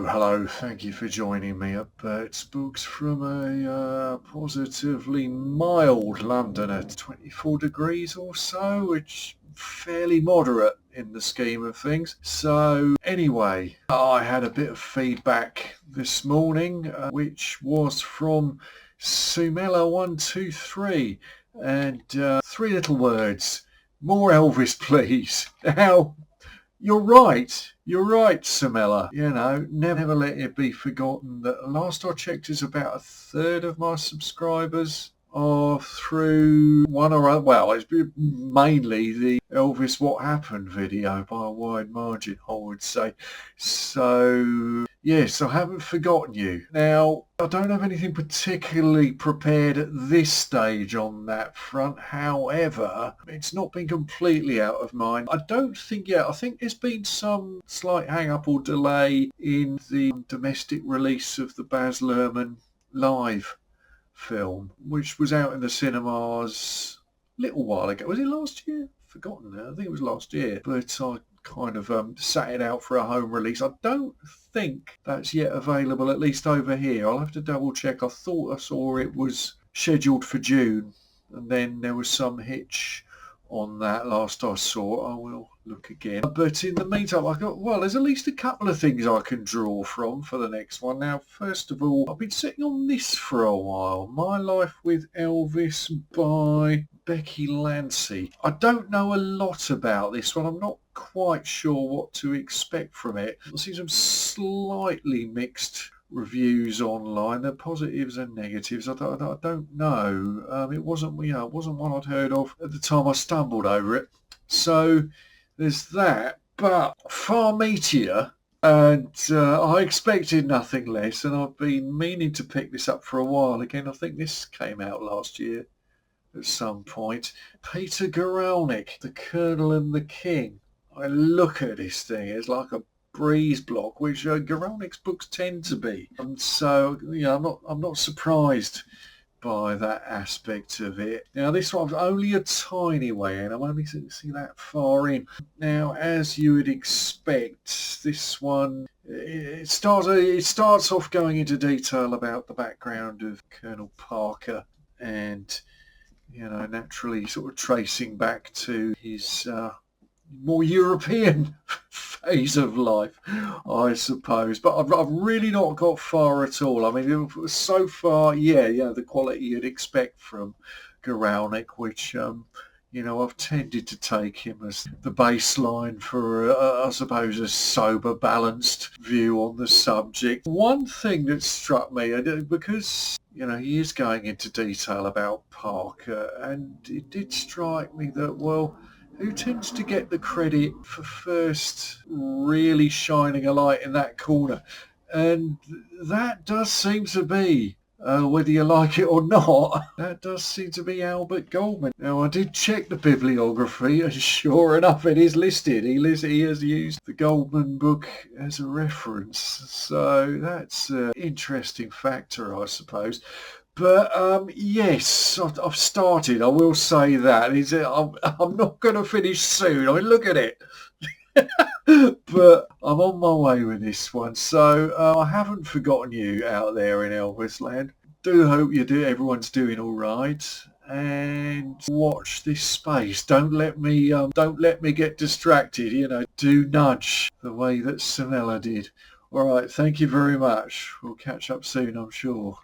Hello, thank you for joining me at Bert's Books from a positively mild London at 24 degrees or so, which fairly moderate in the scheme of things. So anyway, I had a bit of feedback this morning, which was from Sumela123, and three little words: more Elvis, please. Now, you're right, Samela. You know, never let it be forgotten that last I checked is about a third of my subscribers are through one or other. Well, it's mainly the Elvis What Happened video by a wide margin, I would say. So, yes, I haven't forgotten you. Now, I don't have anything particularly prepared at this stage on that front. However, it's not been completely out of mind. I don't think yet. I think there's been some slight hang-up or delay in the domestic release of the Baz Luhrmann live film, which was out in the cinemas a little while ago. Was it last year? Forgotten now. I think it was last year. But I kind of sat it out for a home release. I don't think that's yet available, at least over here. I'll have to double check. I thought I saw it was scheduled for June, and then there was some hitch on that last I saw. I will look again. But in the meantime, there's at least a couple of things I can draw from for the next one. Now, first of all, I've been sitting on this for a while. My Life with Elvis by Becky Lancy. I don't know a lot about this one. I'm not quite sure what to expect from it. I see some slightly mixed reviews online. They're positives and negatives. I don't know. It wasn't one I'd heard of at the time I stumbled over it. So there's that. But far meatier, and I expected nothing less, and I've been meaning to pick this up for a while. Again, I think this came out last year at some point. Peter Guralnick, The Colonel and the King. I look at this thing, it's like a breeze block, which Guralnick's books tend to be. And so, I'm not surprised by that aspect of it. Now, this one's only a tiny way in. I'm only see that far in. Now, as you would expect, this one it starts off going into detail about the background of Colonel Parker, and naturally sort of tracing back to his more European phase of life, I suppose. But I've really not got far at all. I mean, so far, the quality you'd expect from Guralnick, which, I've tended to take him as the baseline for, I suppose, a sober, balanced view on the subject. One thing that struck me, because he is going into detail about Parker, and it did strike me that, well, who tends to get the credit for first really shining a light in that corner? And that does seem to be, whether you like it or not, that does seem to be Albert Goldman. Now, I did check the bibliography, and sure enough, it is listed. He has used the Goldman book as a reference. So that's an interesting factor, I suppose. But yes, I've started. I will say that. I'm not going to finish soon. I mean, look at it. But I'm on my way with this one. So I haven't forgotten you out there in Elvis land. Do hope everyone's doing all right. And watch this space. Don't let me get distracted. Do nudge the way that Samela did. All right. Thank you very much. We'll catch up soon, I'm sure.